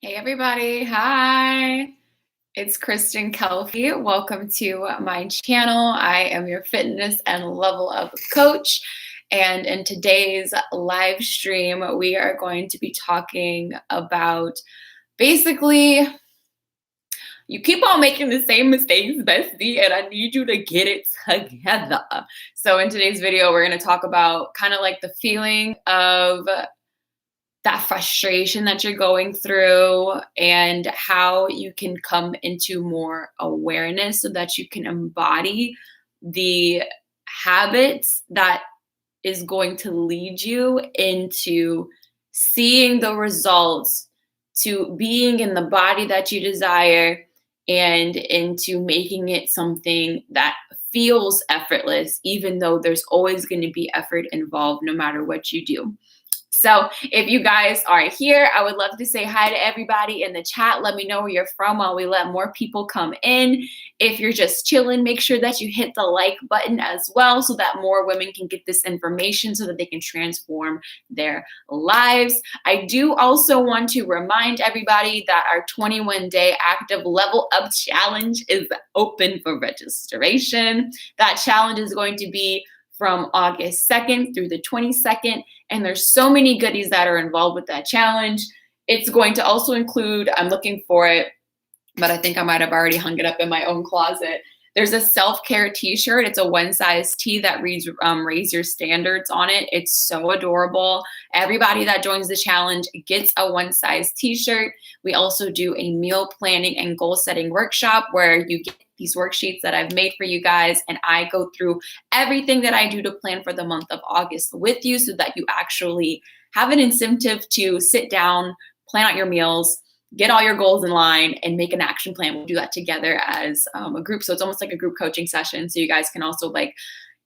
Hey everybody, hi. It's Kristen Kelfi. Welcome to my channel. I am your fitness and level up coach. And in today's live stream, we are going to be talking about basically, you keep on making the same mistakes, bestie, and I need you to get it together. So in today's video, we're going to talk about kind of like the feeling of that frustration that you're going through and how you can come into more awareness so that you can embody the habits that is going to lead you into seeing the results, to being in the body that you desire, and into making it something that feels effortless, even though there's always going to be effort involved no matter what you do. So if you guys are here, I would love to say hi to everybody in the chat. Let me know where you're from while we let more people come in. If you're just chilling, make sure that you hit the like button as well so that more women can get this information so that they can transform their lives. I do also want to remind everybody that our 21-day active level up challenge is open for registration. That challenge is going to be from August 2nd through the 22nd. And there's so many goodies that are involved with that challenge. It's going to also include, I'm looking for it, but I think I might have already hung it up in my own closet. There's a self-care t-shirt. It's a one-size tee that reads Raise Your Standards on it. It's so adorable. Everybody that joins the challenge gets a one-size t-shirt. We also do a meal planning and goal setting workshop where you get these worksheets that I've made for you guys, and I go through everything that I do to plan for the month of August with you so that you actually have an incentive to sit down, plan out your meals, get all your goals in line, and make an action plan. We'll do that together as a group. So it's almost like a group coaching session. So you guys can also like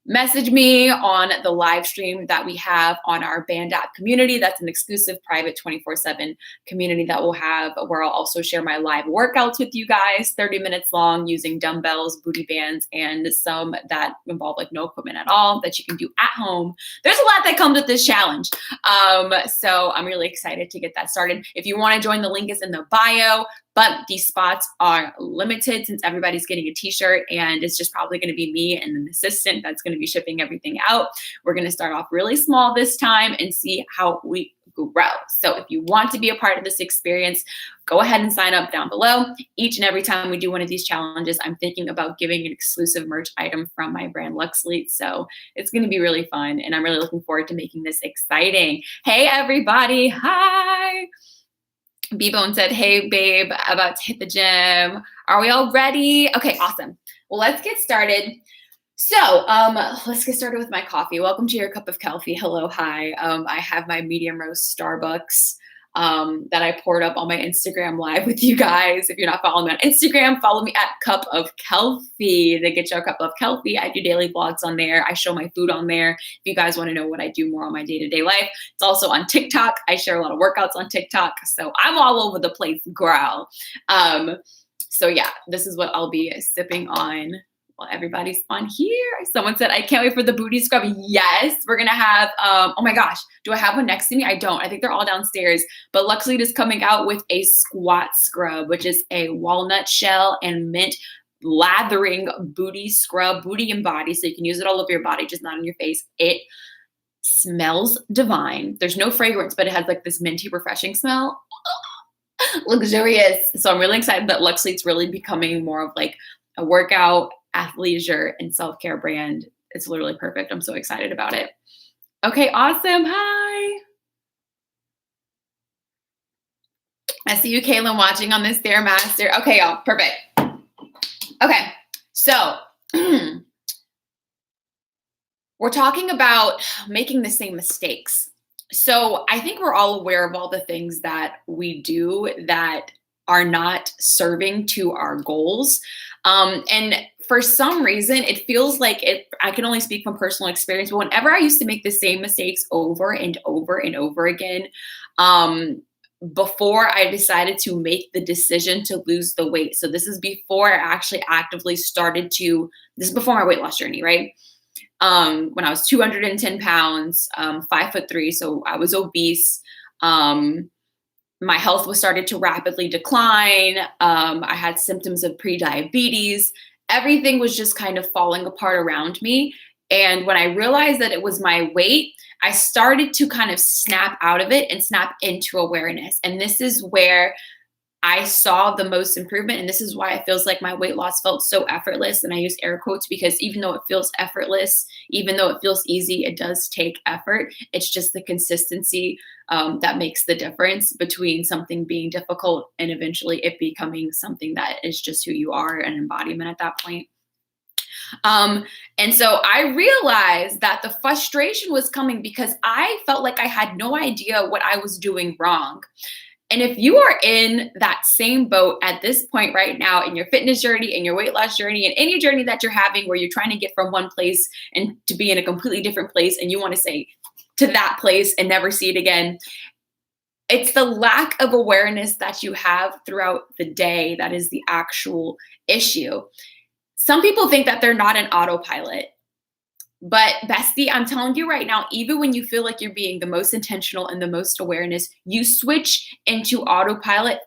message me on the live stream that we have on our Band App community. That's an exclusive private 24/7 community that we'll have, where I'll also share my live workouts with you guys, 30 minutes long, using dumbbells, booty bands, and some that involve like no equipment at all that you can do at home. There's a lot that comes with this challenge. So I'm really excited to get that started. If you want to join, the link is in the bio. But these spots are limited since everybody's getting a t-shirt, and it's just probably going to be me and an assistant that's going to be shipping everything out. We're going to start off really small this time and see how we grow. So if you want to be a part of this experience, go ahead and sign up down below. Each and every time we do one of these challenges, I'm thinking about giving an exclusive merch item from my brand Luxlead. So it's going to be really fun, and I'm really looking forward to making this exciting. Hey, everybody. Hi. B-Bone said, hey, babe, about to hit the gym. Are we all ready? Okay, awesome. Well, let's get started. So let's get started with my coffee. Welcome to your cup of Kelfi. Hello, hi. I have my medium roast Starbucks that I poured up on my Instagram live with you guys. If you're not following me on Instagram, follow me at Cup of Kelfi to get your cup of Kelfi. I do daily vlogs on there. I show my food on there. If you guys want to know what I do more on my day-to-day life, it's also on TikTok. I share a lot of workouts on TikTok. So I'm all over the place, girl. So yeah, this is what I'll be sipping on. Well, everybody's on here. Someone said, I can't wait for the booty scrub. Yes, we're going to have, oh my gosh, do I have one next to me? I don't. I think they're all downstairs. But Luxlead is coming out with a squat scrub, which is a walnut shell and mint lathering booty scrub, booty and body. So you can use it all over your body, just not on your face. It smells divine. There's no fragrance, but it has like this minty, refreshing smell. Luxurious. So I'm really excited that Luxlead's really becoming more of like a workout, athleisure, and self-care brand. It's literally perfect. I'm so excited about it. Okay, awesome. Hi. I see you, Kaylin, watching on this Stairmaster. Okay, y'all, perfect. Okay, so we're talking about making the same mistakes. So I think we're all aware of all the things that we do that are not serving to our goals. And for some reason, it feels like I can only speak from personal experience, but whenever I used to make the same mistakes over and over and over again, before I decided to make the decision to lose the weight. So this is before I actually actively started to, this is before my weight loss journey, right? When I was 210 pounds, 5'3", so I was obese. my health was started to rapidly decline. I had symptoms of prediabetes. Everything was just kind of falling apart around me. And when I realized that it was my weight, I started to kind of snap out of it and snap into awareness. And this is where I saw the most improvement. And this is why it feels like my weight loss felt so effortless. And I use air quotes because even though it feels effortless, even though it feels easy, it does take effort. It's just the consistency that makes the difference between something being difficult and eventually it becoming something that is just who you are, an embodiment at that point. And so I realized that the frustration was coming because I felt like I had no idea what I was doing wrong. And if you are in that same boat at this point right now in your fitness journey, in your weight loss journey, and any journey that you're having where you're trying to get from one place and to be in a completely different place, and you want to say to that place and never see it again, it's the lack of awareness that you have throughout the day that is the actual issue. Some people think that they're not an autopilot. But bestie, I'm telling you right now, even when you feel like you're being the most intentional and the most awareness, you switch into autopilot.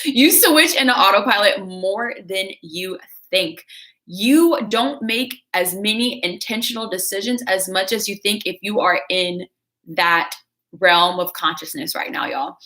You switch into autopilot more than you think. You don't make as many intentional decisions as much as you think if you are in that realm of consciousness right now, y'all.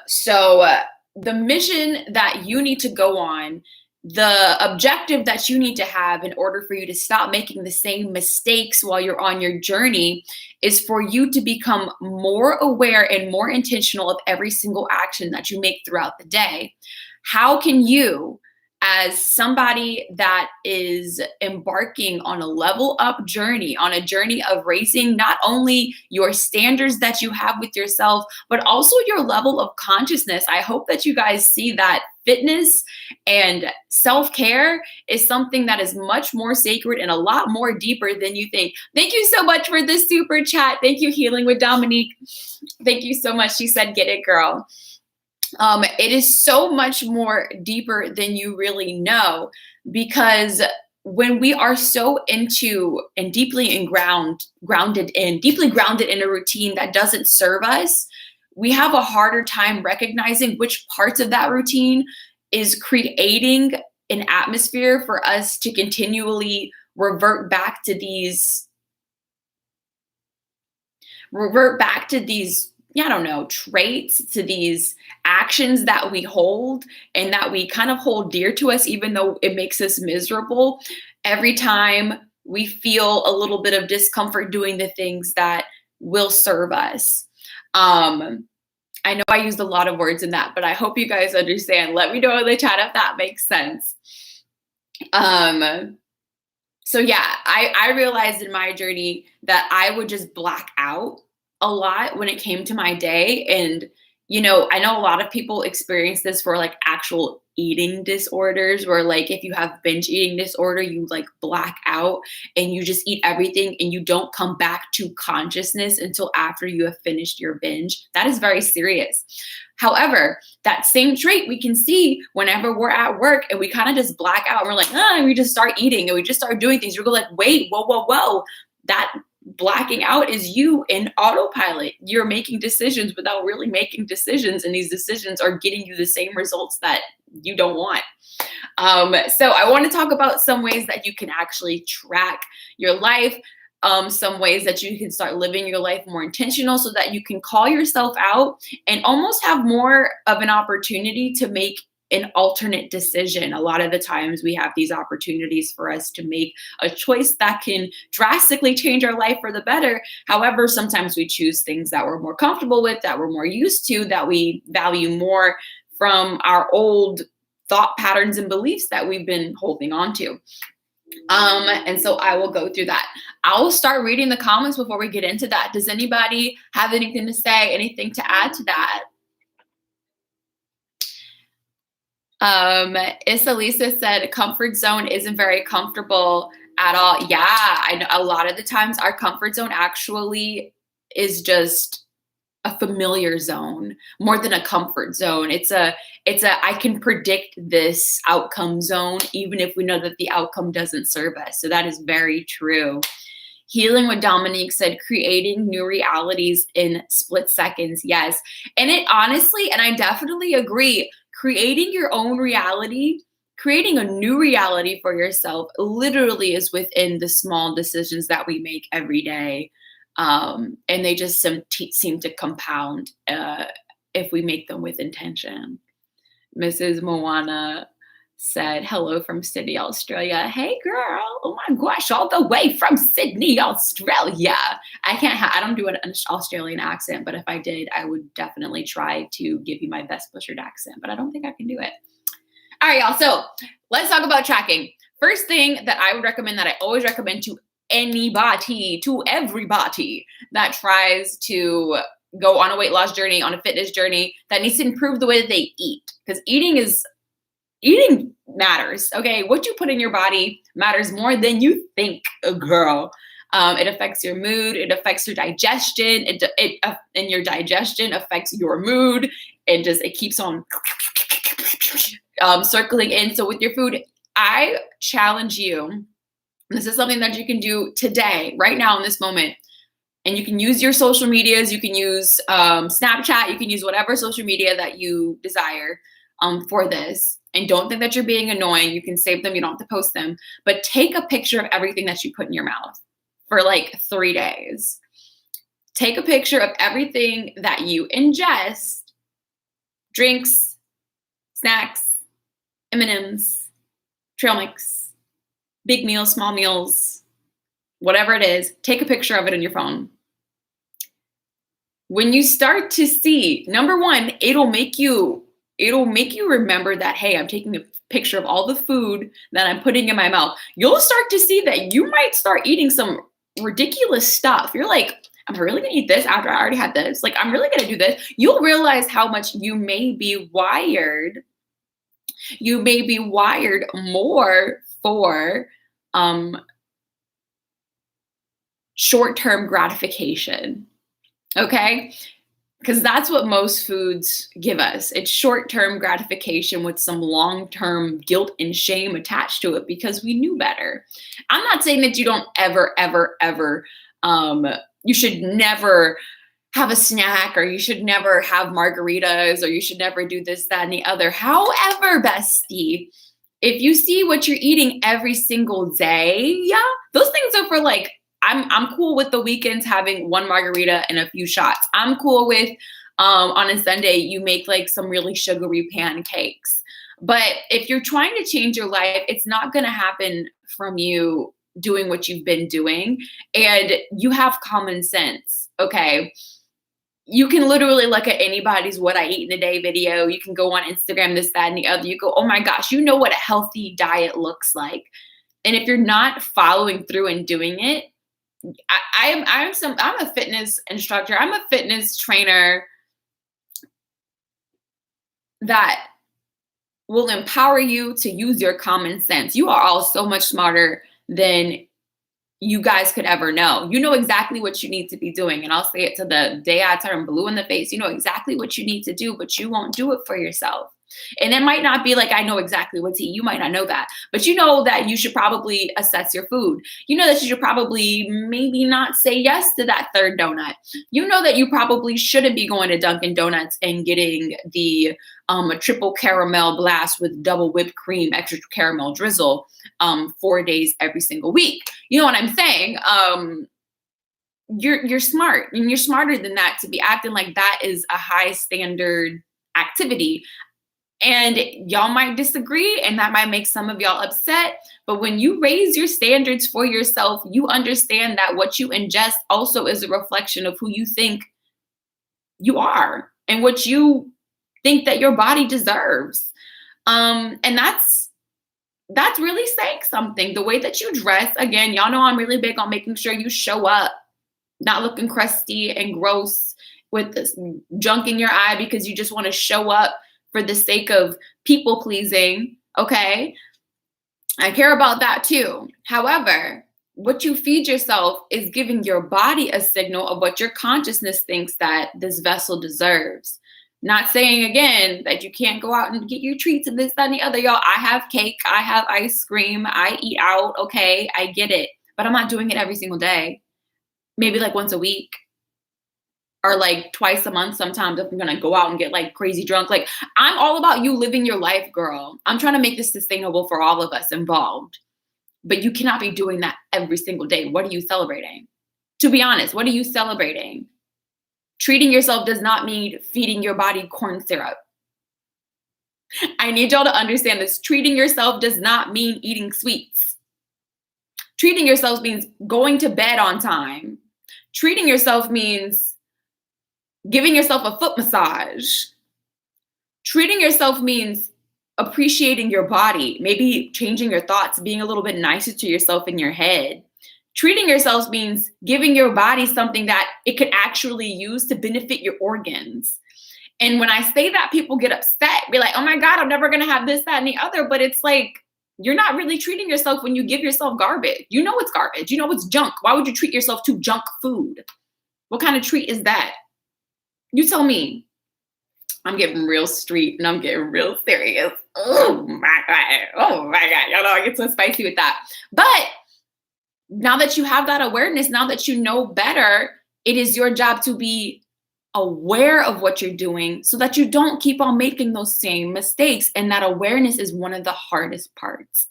So the mission that you need to go on, the objective that you need to have in order for you to stop making the same mistakes while you're on your journey is for you to become more aware and more intentional of every single action that you make throughout the day. How can you, as somebody that is embarking on a level up journey, on a journey of raising not only your standards that you have with yourself, but also your level of consciousness? I hope that you guys see that fitness and self-care is something that is much more sacred and a lot more deeper than you think. Thank you so much for this super chat. Thank you, Healing with Dominique. Thank you so much. She said, get it, girl. It is so much more deeper than you really know, because when we are so into and deeply grounded in a routine that doesn't serve us, we have a harder time recognizing which parts of that routine is creating an atmosphere for us to continually revert back to these traits, to these actions that we hold and that we kind of hold dear to us, even though it makes us miserable every time we feel a little bit of discomfort doing the things that will serve us. I know I used a lot of words in that, but I hope you guys understand. Let me know in the chat if that makes sense. So yeah, I realized in my journey that I would just black out a lot when it came to my day. And, you know, I know a lot of people experience this for like actual eating disorders, where like if you have binge eating disorder, you like black out and you just eat everything and you don't come back to consciousness until after you have finished your binge. That is very serious. However, that same trait we can see whenever we're at work and we kind of just black out and we're like, and we just start eating and we just start doing things. You're like, wait, whoa. That blacking out is you in autopilot. You're making decisions without really making decisions. And these decisions are getting you the same results that you don't want. So I want to talk about some ways that you can actually track your life, some ways that you can start living your life more intentional so that you can call yourself out and almost have more of an opportunity to make an alternate decision. A lot of the times we have these opportunities for us to make a choice that can drastically change our life for the better. However, sometimes we choose things that we're more comfortable with, that we're more used to, that we value more from our old thought patterns and beliefs that we've been holding on to. And so I will go through that. I'll start reading the comments before we get into that. Does anybody have anything to say, anything to add to that? Issa Lisa said comfort zone isn't very comfortable at all. Yeah, I know a lot of the times our comfort zone actually is just a familiar zone more than a comfort zone. It's a I can predict this outcome zone, even if we know that the outcome doesn't serve us. So that is very true. Healing with Dominique said, creating new realities in split seconds. Yes. And it honestly, and I definitely agree, creating your own reality, creating a new reality for yourself literally is within the small decisions that we make every day. And they just seem to compound if we make them with intention. Mrs. Moana said, hello from Sydney, Australia. Hey girl, oh my gosh, all the way from Sydney, Australia. I don't do an Australian accent, but if I did, I would definitely try to give you my best butchered accent, but I don't think I can do it. All right, y'all, so let's talk about tracking. First thing that I would recommend, that I always recommend to anybody, to everybody that tries to go on a weight loss journey, on a fitness journey, that needs to improve the way that they eat, because eating matters, okay? What you put in your body matters more than you think, girl. It affects your mood. It affects your digestion. And your digestion affects your mood. It keeps on circling in. So with your food, I challenge you. This is something that you can do today, right now in this moment. And you can use your social medias. You can use Snapchat. You can use whatever social media that you desire for this. And don't think that you're being annoying. You can save them. You don't have to post them. But take a picture of everything that you put in your mouth for like 3 days. Take a picture of everything that you ingest. Drinks, snacks, M&Ms, trail mix, big meals, small meals, whatever it is. Take a picture of it on your phone. When you start to see, number one, it'll make you remember that, hey, I'm taking a picture of all the food that I'm putting in my mouth. You'll start to see that you might start eating some ridiculous stuff. You're like, am I really gonna eat this after I already had this? Like, I'm really gonna do this. You'll realize how much you may be wired. You may be wired more for short-term gratification, okay? Because that's what most foods give us. It's short-term gratification with some long-term guilt and shame attached to it because we knew better. I'm not saying that you don't ever, you should never have a snack, or you should never have margaritas, or you should never do this, that, and the other. However, bestie, if you see what you're eating every single day, yeah, those things are for like, I'm cool with the weekends having one margarita and a few shots. I'm cool with on a Sunday you make like some really sugary pancakes. But if you're trying to change your life, it's not going to happen from you doing what you've been doing. And you have common sense, okay? You can literally look at anybody's what I eat in a day video. You can go on Instagram, this, that, and the other. You go, oh my gosh, you know what a healthy diet looks like. And if you're not following through and doing it, I'm a fitness instructor. I'm a fitness trainer that will empower you to use your common sense. You are all so much smarter than you guys could ever know. You know exactly what you need to be doing. And I'll say it to the day I turn blue in the face. You know exactly what you need to do, but you won't do it for yourself. And it might not be like, I know exactly what to eat. You might not know that, but you know that you should probably assess your food. You know that you should probably maybe not say yes to that third donut. You know that you probably shouldn't be going to Dunkin' Donuts and getting the a triple caramel blast with double whipped cream, extra caramel drizzle 4 days every single week. You know what I'm saying? You're smart, and you're smarter than that to be acting like that is a high standard activity. And y'all might disagree, and that might make some of y'all upset. But when you raise your standards for yourself, you understand that what you ingest also is a reflection of who you think you are and what you think that your body deserves. And that's really saying something. The way that you dress, again, y'all know I'm really big on making sure you show up, not looking crusty and gross with this junk in your eye because you just want to show up for the sake of people pleasing, okay? I care about that too. However, what you feed yourself is giving your body a signal of what your consciousness thinks that this vessel deserves. Not saying, again, that you can't go out and get your treats and this, that, and the other. Y'all, I have cake, I have ice cream, I eat out, okay? I get it. but I'm not doing it every single day. Maybe like once a week or like twice a month sometimes if I'm gonna go out and get like crazy drunk. Like, I'm all about you living your life, girl. I'm trying to make this sustainable for all of us involved. But you cannot be doing that every single day. What are you celebrating? To be honest, what are you celebrating? Treating yourself does not mean feeding your body corn syrup. I need y'all to understand this. Treating yourself does not mean eating sweets. Treating yourself means going to bed on time. Treating yourself means giving yourself a foot massage. Treating yourself means appreciating your body, maybe changing your thoughts, being a little bit nicer to yourself in your head. Treating yourself means giving your body something that it could actually use to benefit your organs. And when I say that, people get upset, be like, oh my God, I'm never gonna have this, that, and the other. But it's like, you're not really treating yourself when you give yourself garbage. You know it's garbage. You know it's junk. Why would you treat yourself to junk food? What kind of treat is that? You tell me. I'm getting real street and I'm getting real serious. Oh my God. Oh my God. Y'all know I get so spicy with that. But now that you have that awareness, now that you know better, it is your job to be aware of what you're doing so that you don't keep on making those same mistakes. And that awareness is one of the hardest parts.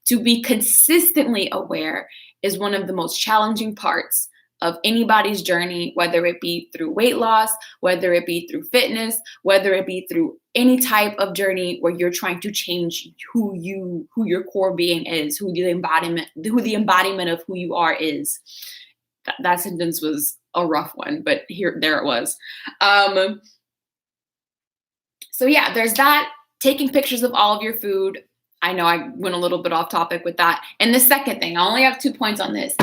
To be consistently aware is one of the most challenging parts of anybody's journey, whether it be through weight loss, whether it be through fitness, whether it be through any type of journey where you're trying to change who your core being is, who the embodiment of who you are is. That sentence was a rough one, but there it was. So yeah, there's that. Taking pictures of all of your food. I know I went a little bit off topic with that. And the second thing, I only have 2 points on this.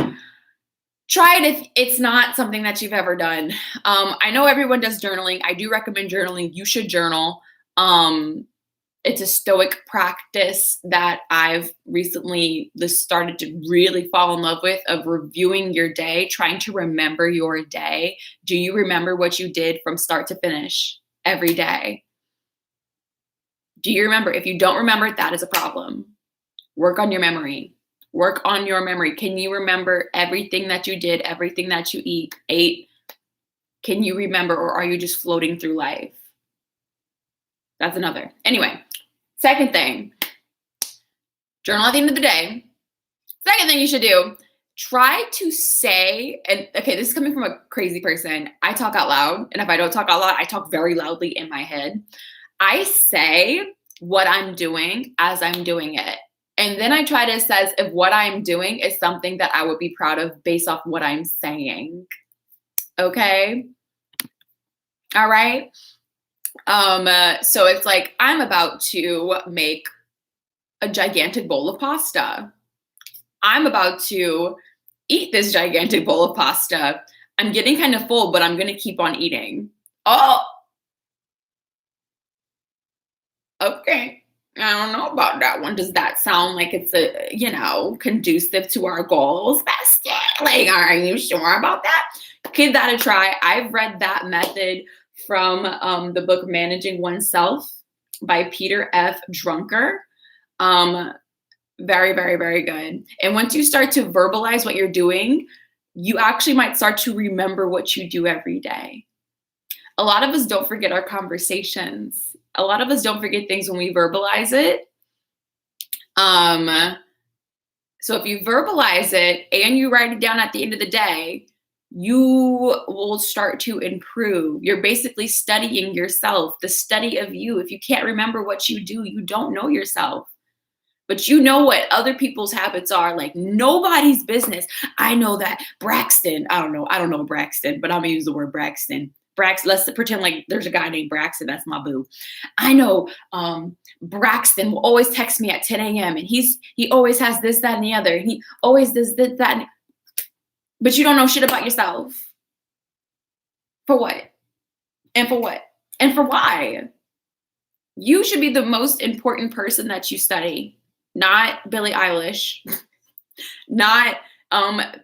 Try it if it's not something that you've ever done. I know everyone does journaling. I do recommend journaling. You should journal. It's a stoic practice that I've recently started to really fall in love with, of reviewing your day, trying to remember your day. Do you remember what you did from start to finish every day? Do you remember? If you don't remember it, that is a problem. Work on your memory. Work on your memory. Can you remember everything that you did, everything that you ate? Can you remember, or are you just floating through life? That's another. Anyway, second thing, journal at the end of the day. Second thing you should do, try to say, and okay, this is coming from a crazy person. I talk out loud, and if I don't talk out loud, I talk very loudly in my head. I say what I'm doing as I'm doing it. And then I try to assess if what I'm doing is something that I would be proud of based off what I'm saying. Okay? All right? So it's like, I'm about to make a gigantic bowl of pasta. I'm about to eat this gigantic bowl of pasta. I'm getting kind of full, but I'm going to keep on eating. Oh, okay. I don't know about that one. Does that sound like it's conducive to our goals? Like, are you sure about that? Give that a try. I've read that method from the book Managing Oneself by Peter F. Drucker. Very, very, very good. And once you start to verbalize what you're doing, you actually might start to remember what you do every day. A lot of us don't forget our conversations. A lot of us don't forget things when we verbalize it. So if you verbalize it and you write it down at the end of the day, you will start to improve. You're basically studying yourself, the study of you. If you can't remember what you do, you don't know yourself. But you know what other people's habits are, like nobody's business. I know that Braxton, I don't know Braxton, but I'm gonna use the word Braxton. Let's pretend like there's a guy named Braxton. That's my boo. I know Braxton will always text me at 10 a.m. and he always has this, that, and the other. And he always does this, that, but you don't know shit about yourself. For what? And for what? And for why? You should be the most important person that you study, not Billie Eilish, not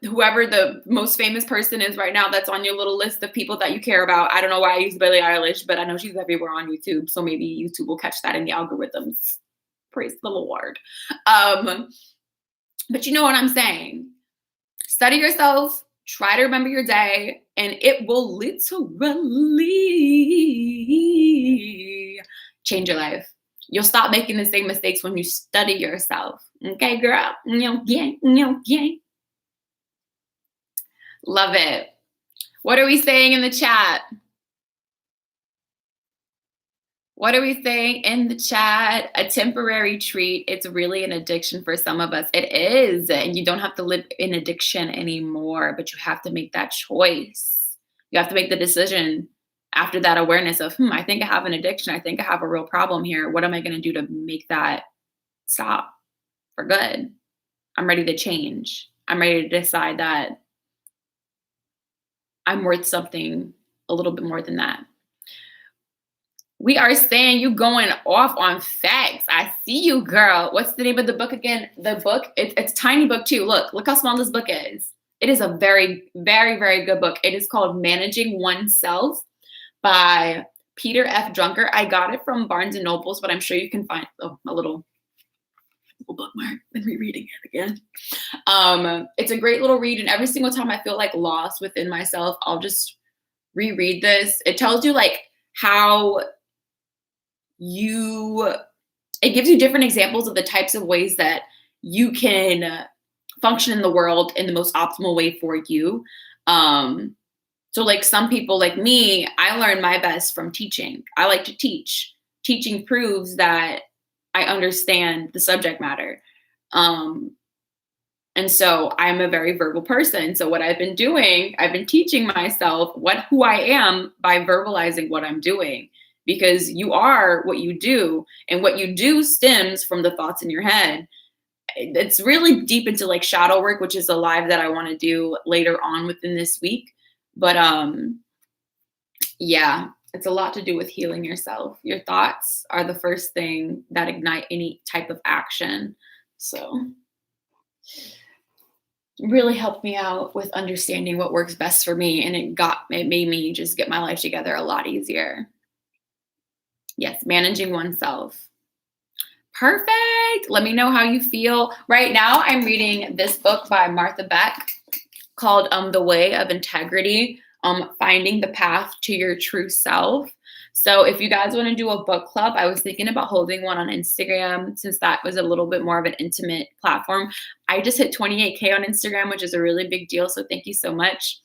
whoever the most famous person is right now that's on your little list of people that you care about. I don't know why I use Billie Eilish, but I know she's everywhere on YouTube. So maybe YouTube will catch that in the algorithms. Praise the Lord. But you know what I'm saying? study yourself, try to remember your day, and it will literally change your life. You'll stop making the same mistakes when you study yourself. Okay, girl? Love it. What are we saying in the chat? What are we saying in the chat? A temporary treat. It's really an addiction for some of us. It is. And you don't have to live in addiction anymore, but you have to make that choice. You have to make the decision after that awareness of, I think I have an addiction. I think I have a real problem here. What am I going to do to make that stop for good? I'm ready to change. I'm ready to decide that I'm worth something a little bit more than that. We are saying you going off on facts. I see you, girl. What's the name of the book again? The book, it's a tiny book too. Look how small this book is. It is a very, very, very good book. It is called Managing Oneself by Peter F. Drucker. I got it from Barnes & Nobles, but I'm sure you can find a little bookmark and rereading it again. It's a great little read, and every single time I feel like lost within myself, I'll just reread this. It tells you like how it gives you different examples of the types of ways that you can function in the world in the most optimal way for you. So like some people like me, I learn my best from teaching. I like to teach. Teaching proves that I understand the subject matter. And so I'm a very verbal person. So what I've been doing, I've been teaching myself who I am by verbalizing what I'm doing. Because you are what you do, and what you do stems from the thoughts in your head. It's really deep into like shadow work, which is a live that I want to do later on within this week. But yeah, it's a lot to do with healing yourself. Your thoughts are the first thing that ignite any type of action. So it really helped me out with understanding what works best for me, and it made me just get my life together a lot easier. Yes, managing oneself. Perfect. Let me know how you feel. Right now, I'm reading this book by Martha Beck called The Way of Integrity, Finding the Path to Your True Self. So if you guys want to do a book club, I was thinking about holding one on Instagram since that was a little bit more of an intimate platform. I just hit 28K on Instagram, which is a really big deal. So thank you so much.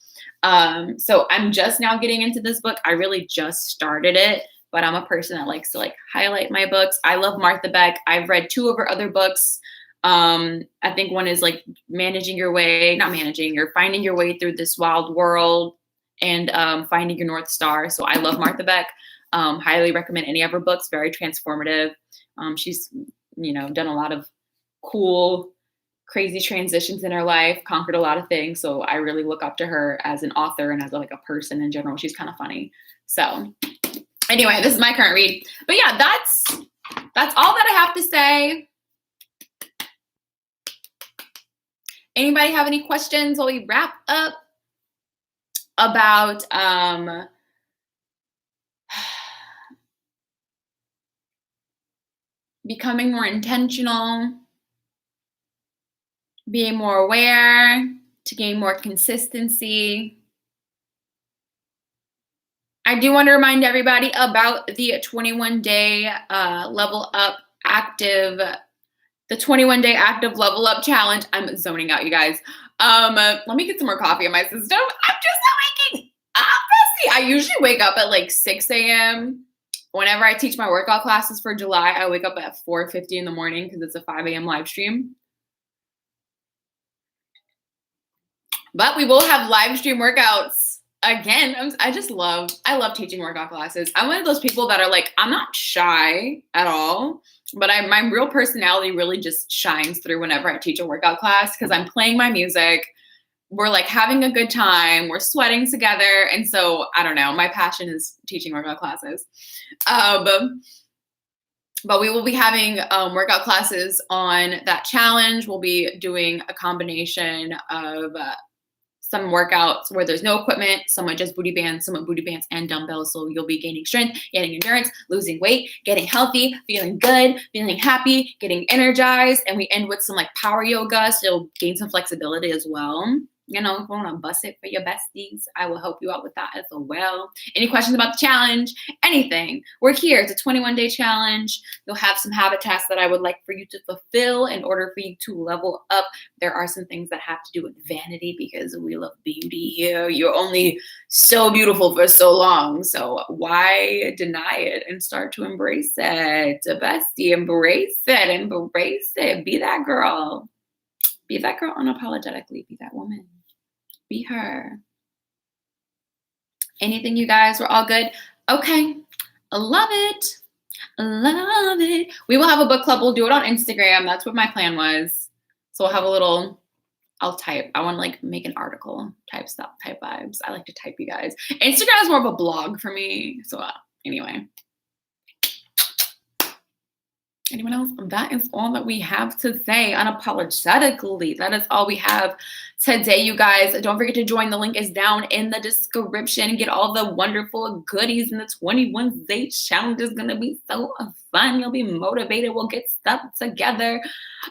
So I'm just now getting into this book. I really just started it. But I'm a person that likes to like highlight my books. I love Martha Beck. I've read 2 of her other books. I think one is like Finding Your Way Through This Wild World, and Finding Your North Star. So I love Martha Beck. Highly recommend any of her books. Very transformative. She's, done a lot of cool, crazy transitions in her life, conquered a lot of things. So I really look up to her as an author and as like a person in general. She's kind of funny. So anyway, this is my current read. But yeah, that's all that I have to say. Anybody have any questions while we wrap up about becoming more intentional, being more aware, to gain more consistency? I do want to remind everybody about the 21-day level up active, the 21-day active level up challenge. I'm zoning out, you guys. Let me get some more coffee in my system. I'm just waking up. I usually wake up at like 6 a.m. Whenever I teach my workout classes for July, I wake up at 4:50 in the morning because it's a 5 a.m. live stream. But we will have live stream workouts. Again, I love teaching workout classes. I'm one of those people that are like, I'm not shy at all, but my real personality really just shines through whenever I teach a workout class because I'm playing my music. We're like having a good time. We're sweating together. And so, I don't know, my passion is teaching workout classes. But we will be having workout classes on that challenge. We'll be doing a combination of some workouts where there's no equipment, some are just booty bands, some are booty bands and dumbbells. So you'll be gaining strength, getting endurance, losing weight, getting healthy, feeling good, feeling happy, getting energized. And we end with some like power yoga. So you'll gain some flexibility as well. You know, if you want to bust it for your besties, I will help you out with that as well. Any questions about the challenge? Anything. We're here. It's a 21-day challenge. You'll have some habit tasks that I would like for you to fulfill in order for you to level up. There are some things that have to do with vanity because we love beauty here. You're only so beautiful for so long. So why deny it and start to embrace it? Bestie, embrace it. Embrace it. Be that girl. Be that girl unapologetically. Be that woman. Be her. Anything, you guys? We're all good? Okay. I love it. Love it. We will have a book club. We'll do it on Instagram. That's what my plan was. So we'll have a little, I'll type. I want to like make an article type stuff, type vibes. I like to type, you guys. Instagram is more of a blog for me. So anyway. Anyone else? That is all that we have today, unapologetically. That is all we have today, you guys. Don't forget to join. The link is down in the description. Get all the wonderful goodies, and the 21-day challenge is going to be so fun. You'll be motivated. We'll get stuff together.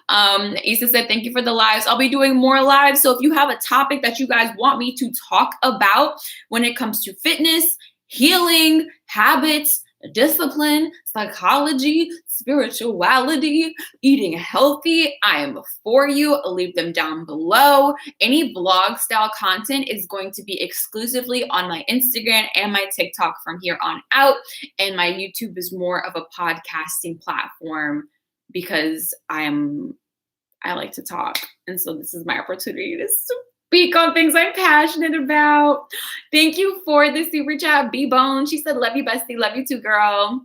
Issa said, thank you for the lives. I'll be doing more lives. So if you have a topic that you guys want me to talk about when it comes to fitness, healing, habits, discipline, psychology, spirituality, eating healthy, I am for you. Leave them down below. Any blog style content is going to be exclusively on my Instagram and my TikTok from here on out. And my YouTube is more of a podcasting platform because I like to talk. And so this is my opportunity to speak on things I'm passionate about. Thank you for the super chat, B-Bone. She said, love you, bestie. Love you too, girl.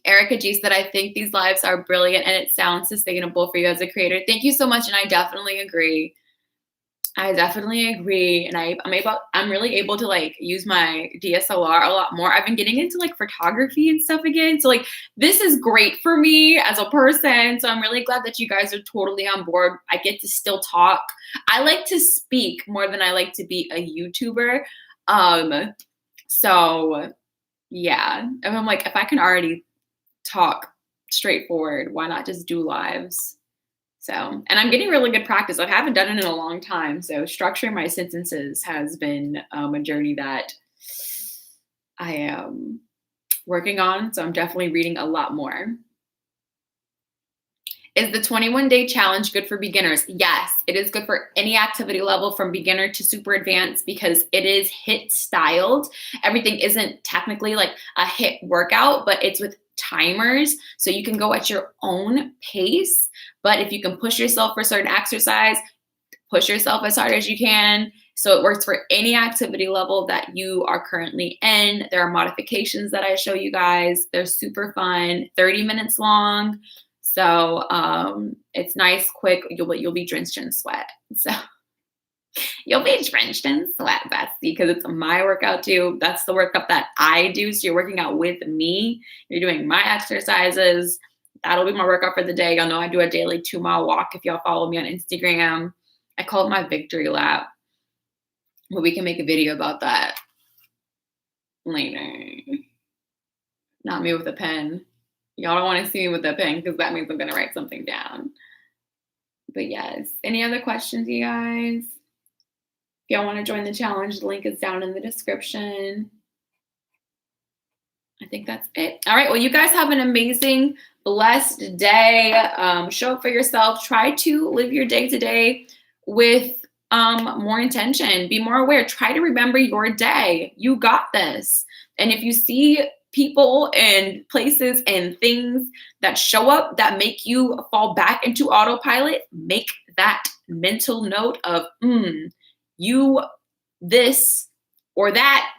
Erica G said, I think these lives are brilliant and it sounds sustainable for you as a creator. Thank you so much. And I definitely agree. And I'm really able to like use my DSLR a lot more. I've been getting into like photography and stuff again. So like this is great for me as a person. So I'm really glad that you guys are totally on board. I get to still talk. I like to speak more than I like to be a YouTuber. So yeah, and I'm like, if I can already talk straightforward, why not just do lives? So, and I'm getting really good practice. I haven't done it in a long time. So structuring my sentences has been a journey that I am working on. So I'm definitely reading a lot more. Is the 21-day challenge good for beginners? Yes, it is good for any activity level from beginner to super advanced because it is HIIT styled. Everything isn't technically like a HIIT workout, but it's with timers. So you can go at your own pace. But if you can push yourself for a certain exercise, push yourself as hard as you can. So it works for any activity level that you are currently in. There are modifications that I show you guys. They're super fun, 30 minutes long. So it's nice, quick. You'll be drenched in sweat. So you'll be drenched in sweat, Betsy, because it's my workout too. That's the workout that I do. So you're working out with me. You're doing my exercises. That'll be my workout for the day. Y'all know I do a daily 2-mile walk if y'all follow me on Instagram. I call it my victory lap. But we can make a video about that later. Not me with a pen. Y'all don't want to see me with a pen because that means I'm going to write something down. But yes, any other questions, you guys? If y'all want to join the challenge, the link is down in the description. I think that's it. All right. Well, you guys have an amazing, blessed day. Show up for yourself. Try to live your day to day with more intention. Be more aware. Try to remember your day. You got this. And if you see people and places and things that show up that make you fall back into autopilot, make that mental note of, you, this or that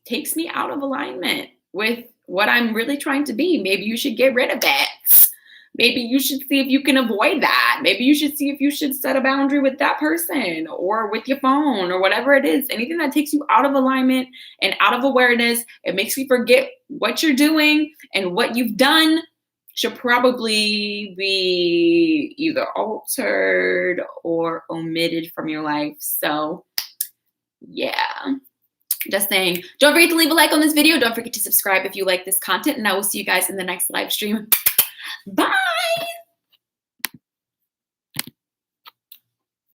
takes me out of alignment with what I'm really trying to be. Maybe you should get rid of it. Maybe you should see if you can avoid that. Maybe you should see if you should set a boundary with that person or with your phone or whatever it is. Anything that takes you out of alignment and out of awareness, it makes you forget what you're doing and what you've done should probably be either altered or omitted from your life. So yeah. Just saying, don't forget to leave a like on this video. Don't forget to subscribe if you like this content, and I will see you guys in the next live stream. Bye.